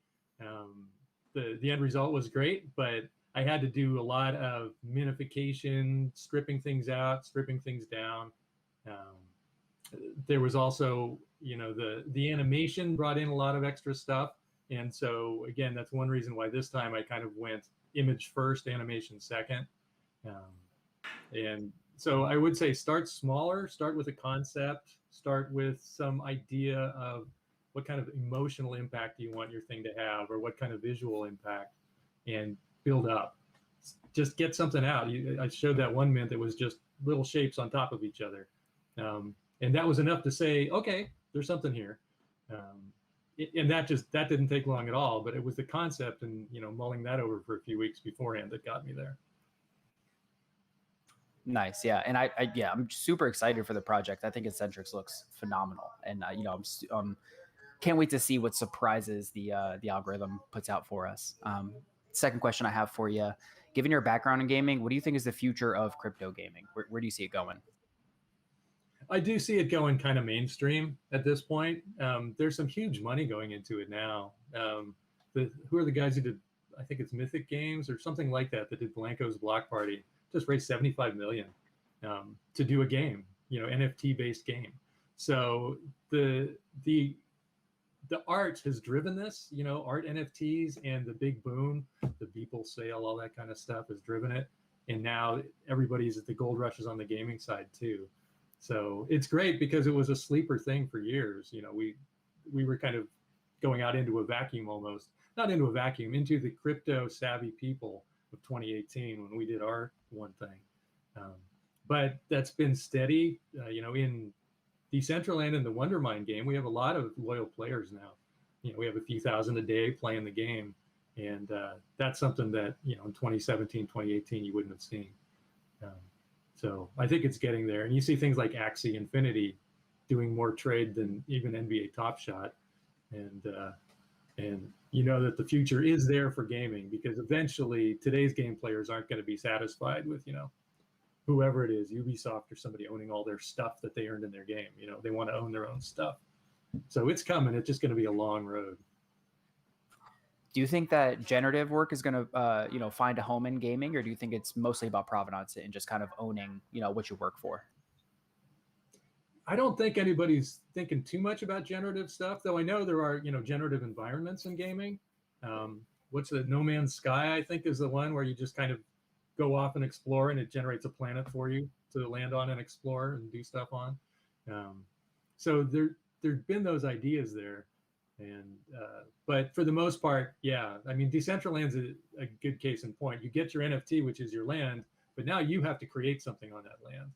The end result was great, but I had to do a lot of minification, stripping things out, stripping things down. There was also, the animation brought in a lot of extra stuff. And so, again, that's one reason why this time I kind of went image first, animation second. And so I would say start smaller, start with a concept, start with some idea of what kind of emotional impact do you want your thing to have, or what kind of visual impact, and build up. Just get something out. I showed that one mint that was just little shapes on top of each other. And that was enough to say, okay, there's something here. And that didn't take long at all, but it was the concept and, mulling that over for a few weeks beforehand that got me there. Nice, yeah, and I'm super excited for the project. I think Eccentrics looks phenomenal, and I'm can't wait to see what surprises the algorithm puts out for us. Second question I have for you: given your background in gaming, what do you think is the future of crypto gaming? Where do you see it going? I do see it going kind of mainstream at this point. There's some huge money going into it now. Who are the guys who did? I think it's Mythic Games or something like that did Blanco's Block Party. Just raised $75 million to do a game, NFT based game. So the art has driven this, art NFTs and the big boom, the Beeple sale, all that kind of stuff has driven it. And now everybody's at the gold rushes on the gaming side too. So it's great because it was a sleeper thing for years. We were kind of going out into a vacuum almost, not into a vacuum, into the crypto savvy people of 2018 when we did our one thing. But that's been steady, in Decentraland and the Wondermind game, we have a lot of loyal players now. We have a few thousand a day playing the game. And that's something that, in 2017, 2018, you wouldn't have seen. So I think it's getting there. And you see things like Axie Infinity doing more trade than even NBA Top Shot. And that the future is there for gaming, because eventually today's game players aren't going to be satisfied with, whoever it is, Ubisoft or somebody owning all their stuff that they earned in their game. They want to own their own stuff. So it's coming. It's just going to be a long road. Do you think that generative work is going to, find a home in gaming, or do you think it's mostly about provenance and just kind of owning, what you work for? I don't think anybody's thinking too much about generative stuff, though I know there are, generative environments in gaming. What's the No Man's Sky, I think, is the one where you just kind of go off and explore and it generates a planet for you to land on and explore and do stuff on. So there've been those ideas there. And but for the most part, yeah, I mean, Decentraland's a good case in point. You get your NFT, which is your land, but now you have to create something on that land.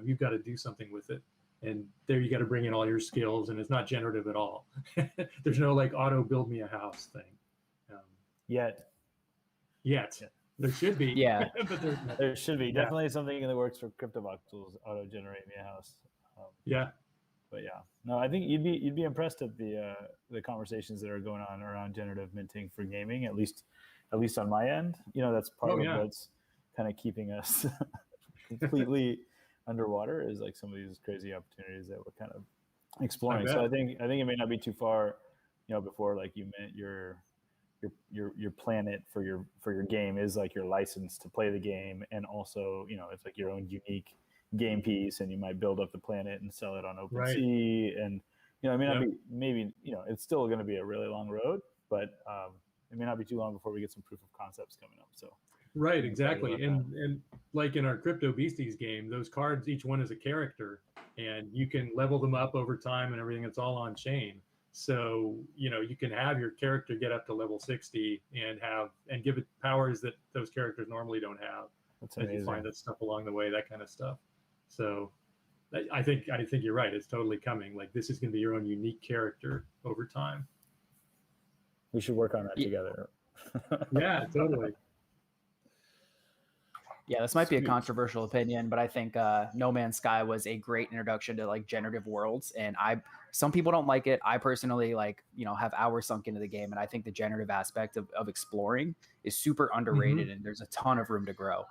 You've got to do something with it, and there you got to bring in all your skills, and it's not generative at all. There's no like auto build me a house thing. Yet. There should be. Yeah. But there should be definitely something in the works for CryptoVoxels auto generate me a house. Yeah. But yeah, no, I think you'd be impressed at the conversations that are going on around generative minting for gaming, at least on my end. That's part of what's kind of keeping us completely underwater, is like some of these crazy opportunities that we're kind of exploring. So I think it may not be too far, before like you meant your planet for your game is like your license to play the game, and also it's like your own unique game piece, and you might build up the planet and sell it on OpenSea, and it may not be, maybe it's still going to be a really long road, but it may not be too long before we get some proof of concepts coming up. So exactly, and like in our Crypto Beasties game, those cards, each one is a character, and you can level them up over time and everything. It's all on chain. So, you can have your character get up to level 60 and give it powers that those characters normally don't have. That's amazing. You find that stuff along the way, that kind of stuff. So I think you're right. It's totally coming. Like, this is going to be your own unique character over time. We should work on that together. Yeah, totally. Yeah, this might be a controversial opinion, but I think No Man's Sky was a great introduction to like generative worlds. And some people don't like it. I personally have hours sunk into the game, and I think the generative aspect of exploring is super underrated, and there's a ton of room to grow.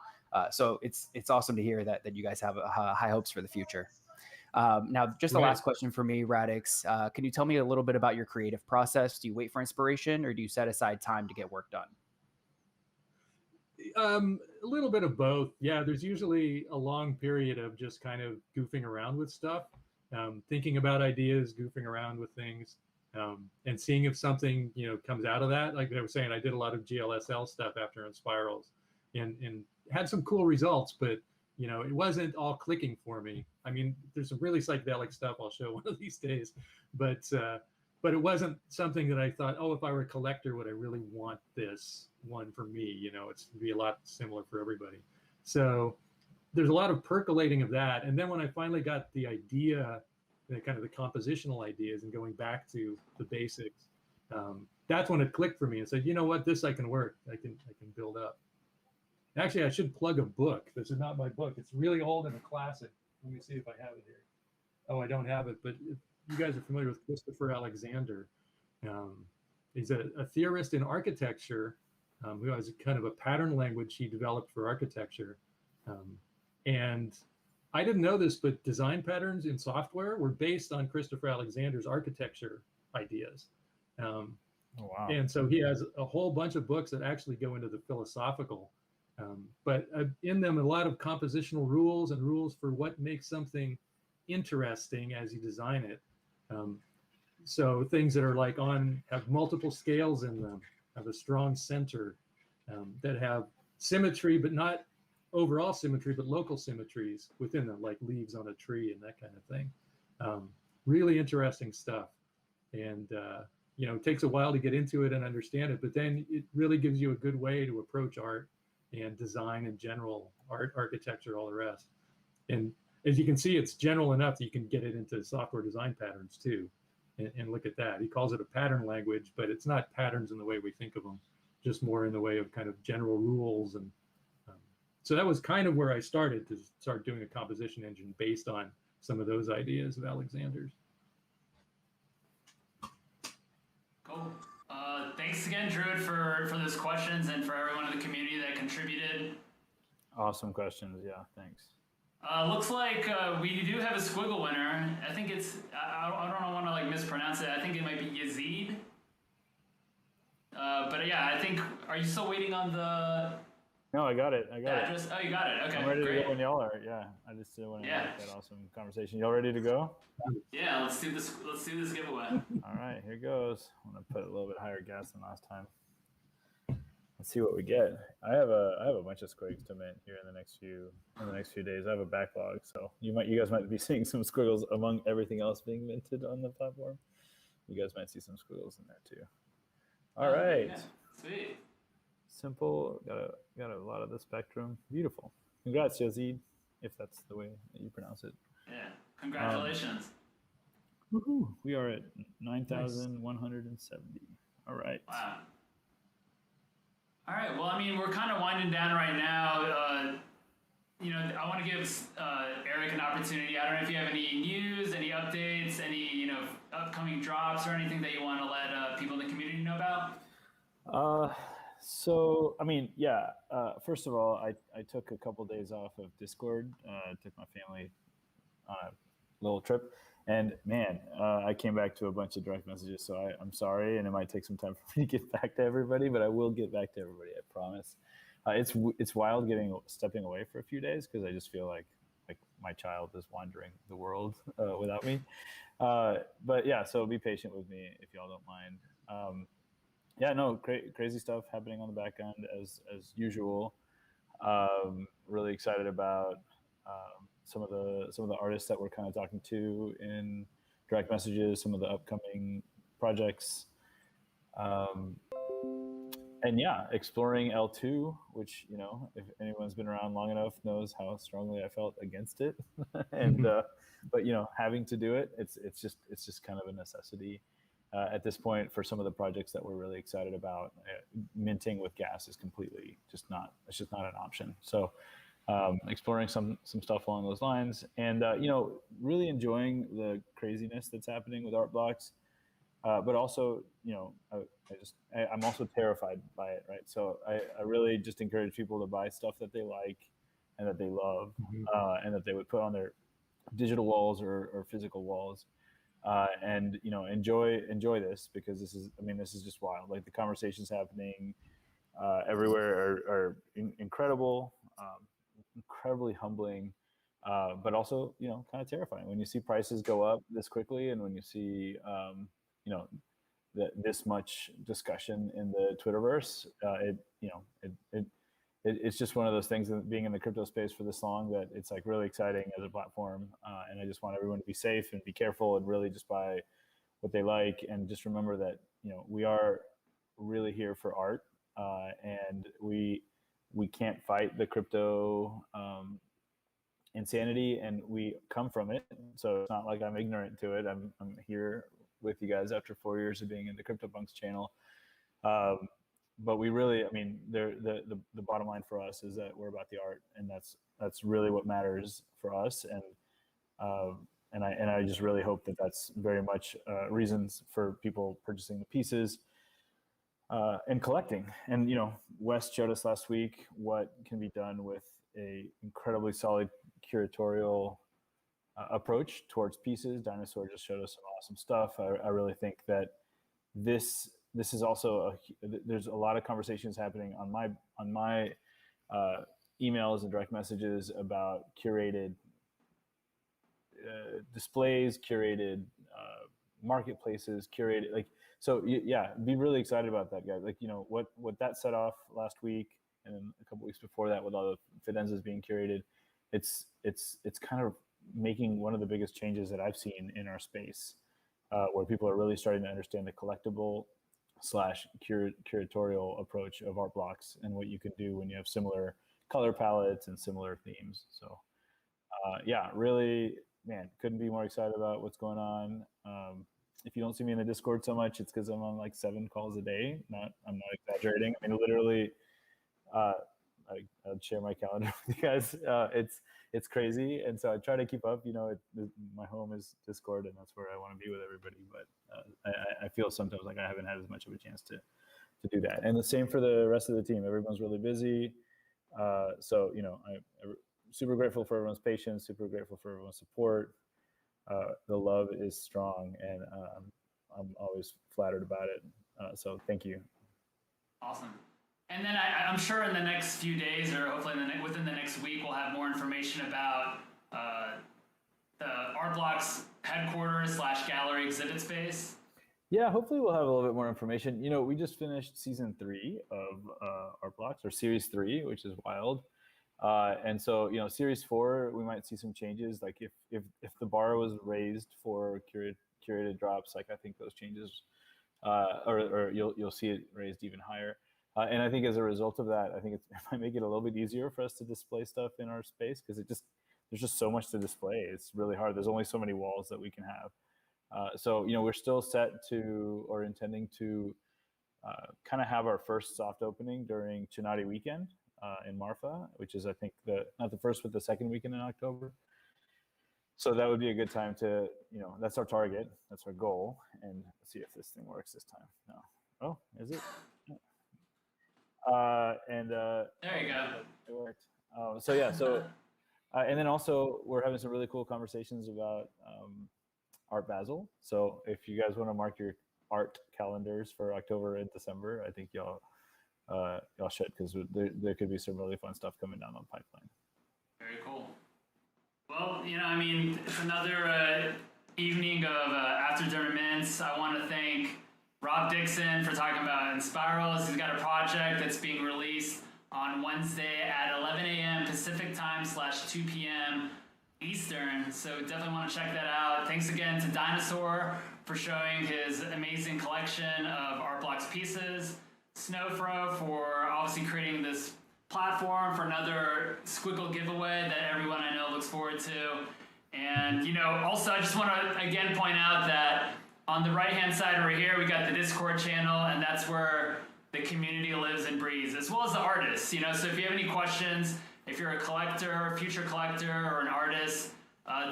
So it's awesome to hear that you guys have high hopes for the future. Now, just the last question for me, Radix. Can you tell me a little bit about your creative process? Do you wait for inspiration, or do you set aside time to get work done? A little bit of both. Yeah, there's usually a long period of just kind of goofing around with stuff, thinking about ideas, goofing around with things, and seeing if something comes out of that. Like I was saying, I did a lot of GLSL stuff after Inspirals, and had some cool results, but it wasn't all clicking for me. I mean, there's some really psychedelic stuff I'll show one of these days, but it wasn't something that I thought, oh, if I were a collector, would I really want this one for me? It's going to be a lot similar for everybody. So there's a lot of percolating of that. And then when I finally got the idea, kind of the compositional ideas, and going back to the basics, that's when it clicked for me and said, you know what, this I can work. I can build up. Actually, I should plug a book. This is not my book. It's really old and a classic. Let me see if I have it here. Oh, I don't have it, but you guys are familiar with Christopher Alexander. He's a theorist in architecture who has kind of a pattern language he developed for architecture. And I didn't know this, but design patterns in software were based on Christopher Alexander's architecture ideas. Oh, wow. And so he has a whole bunch of books that actually go into the philosophical, but in them, a lot of compositional rules and rules for what makes something interesting as you design it. So things that are like have multiple scales in them, have a strong center, that have symmetry, but not overall symmetry, but local symmetries within them, like leaves on a tree and that kind of thing. Really interesting stuff. And, it takes a while to get into it and understand it, but then it really gives you a good way to approach art and design in general, architecture, all the rest. And as you can see, it's general enough that you can get it into software design patterns too, and look at that. He calls it a pattern language, but it's not patterns in the way we think of them, just more in the way of kind of general rules. And so that was kind of where I started to start doing a composition engine based on some of those ideas of Alexander's. Cool. Thanks again, Druid, for those questions, and for everyone in the community that contributed. Awesome questions. Yeah, thanks. Looks like we do have a Squiggle winner. I think it's, I don't want to like mispronounce it. I think it might be Yazid. But yeah, I think, are you still waiting on the... No, I got it. address? Oh, you got it. Okay, I'm ready great. to go when y'all are. Yeah, I just want to have that awesome conversation. Y'all ready to go? Yeah, let's do this giveaway. All right, here goes. I'm gonna put a little bit higher gas than last time. Let's see what we get. I have a bunch of squigs to mint here in the next few days. I have a backlog, so you guys might be seeing some squiggles among everything else being minted on the platform. you guys might see some squiggles in there too. All right. Yeah. Sweet. Simple. Got a lot of the spectrum. Beautiful. Congrats, Yazid, if that's the way that you pronounce it. Yeah. Congratulations. Woohoo! We are at 9,170. All right. Wow. All right. Well, I mean, we're kind of winding down right now. I want to give Eric an opportunity. I don't know if you have any news, any updates, any upcoming drops, or anything that you want to let people in the community know about. So, I mean, yeah. First of all, I took a couple days off of Discord. Took my family on a little trip, and man, I came back to a bunch of direct messages. So I'm sorry, and it might take some time for me to get back to everybody, but I will get back to everybody. I promise. It's wild stepping away for a few days because I just feel like my child is wandering the world without me. But yeah, so be patient with me if y'all don't mind. Yeah, no, crazy stuff happening on the back end as usual. Really excited about some of the artists that we're kind of talking to in direct messages, some of the upcoming projects. And yeah, exploring L2, which, if anyone's been around long enough knows how strongly I felt against it. And, but, having to do it, it's just kind of a necessity at this point for some of the projects that we're really excited about. Minting with gas is it's just not an option. So exploring some stuff along those lines, and, really enjoying the craziness that's happening with art blocks. But also, I'm also terrified by it, right? So I really just encourage people to buy stuff that they like and that they love, and that they would put on their digital walls or physical walls, and enjoy this, because this is just wild. Like, the conversations happening everywhere are incredible, incredibly humbling, but also kind of terrifying when you see prices go up this quickly, and when you see this much discussion in the Twitterverse. It's just one of those things that, being in the crypto space for this long, that it's like really exciting as a platform. And I just want everyone to be safe and be careful and really just buy what they like, and just remember that we are really here for art, and we can't fight the crypto insanity, and we come from it. So it's not like I'm ignorant to it. I'm here with you guys after 4 years of being in the CryptoPunks channel. But we really, the bottom line for us is that we're about the art, and that's really what matters for us. And I just really hope that that's very much reasons for people purchasing the pieces and collecting. And Wes showed us last week what can be done with a incredibly solid curatorial approach towards pieces. Dinosaur just showed us some awesome stuff. I really think that this is also there's a lot of conversations happening on my emails and direct messages about curated displays, curated marketplaces, curated, be really excited about that, guys. What that set off last week, and then a couple weeks before that with all the fidenzas being curated, it's kind of making one of the biggest changes that I've seen in our space, where people are really starting to understand the collectible / curatorial approach of art blocks and what you can do when you have similar color palettes and similar themes. So really, man, couldn't be more excited about what's going on. If you don't see me in the Discord so much, it's because I'm on like 7 calls a day. I'm not exaggerating. Literally, I'd share my calendar with you guys. It's crazy, and so I try to keep up. My home is Discord, and that's where I want to be with everybody. But I feel sometimes like I haven't had as much of a chance to do that. And the same for the rest of the team. Everyone's really busy. So I'm super grateful for everyone's patience. Super grateful for everyone's support. The love is strong, and I'm always flattered about it. So thank you. Awesome. And then I'm sure in the next few days, or hopefully within the next week, we'll have more information about the Art Blocks headquarters / gallery exhibit space. Yeah, hopefully we'll have a little bit more information. We just finished season 3 of Art Blocks, or series 3, which is wild. And so, series 4, we might see some changes. Like if the bar was raised for Curated drops, like I think those changes, or you'll see it raised even higher. And I think as a result of that, I think it might make it a little bit easier for us to display stuff in our space, because there's just so much to display. It's really hard. There's only so many walls that we can have. So we're still set to, or intending to, kind of have our first soft opening during Chinati weekend in Marfa, which is, I think, not the first, but the second weekend in October. So that would be a good time to, that's our target, that's our goal, and let's see if this thing works this time. No. Oh, is it? There you go. It worked. And then also we're having some really cool conversations about Art Basel. So if you guys want to mark your art calendars for October and December, I think y'all should, because there could be some really fun stuff coming down the pipeline. Very cool. Well, it's another evening of after dinner mints. I want to thank Rob Dixon for talking about Inspirals. He's got a project that's being released on Wednesday at 11 a.m. Pacific time / 2 p.m. Eastern. So definitely want to check that out. Thanks again to Dinosaur for showing his amazing collection of art blocks pieces. Snowfro for obviously creating this platform for another Squiggle giveaway that everyone I know looks forward to. And, also I just want to again point out that on the right-hand side over here, we got the Discord channel, and that's where the community lives and breathes, as well as the artists. So if you have any questions, if you're a collector, future collector, or an artist,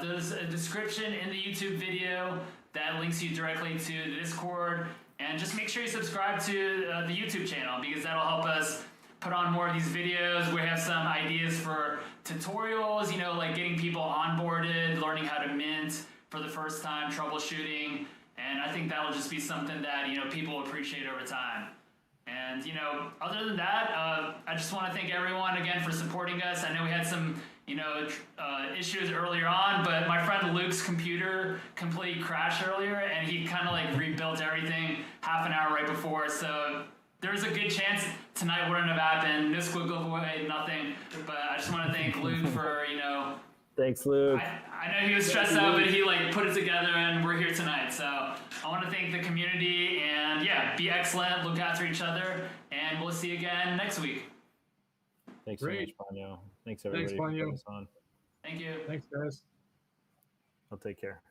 there's a description in the YouTube video that links you directly to the Discord. And just make sure you subscribe to the YouTube channel, because that'll help us put on more of these videos. We have some ideas for tutorials, like getting people onboarded, learning how to mint for the first time, troubleshooting. And I think that'll just be something that, people appreciate over time. And, other than that, I just want to thank everyone again for supporting us. I know we had some, issues earlier on, but my friend Luke's computer completely crashed earlier, and he kind of rebuilt everything half an hour right before. So there's a good chance tonight wouldn't have happened. No Squiggle away, nothing. But I just want to thank Luke for, Thanks, Luke. I know he was stressed out, but he put it together, and we're here tonight. So I want to thank the community, and be excellent, look after each other, and we'll see you again next week. Thanks so much, Ponyo. Thanks everybody Thanks, for Ponyo. putting us on. Thank you. Thanks, guys. I'll take care.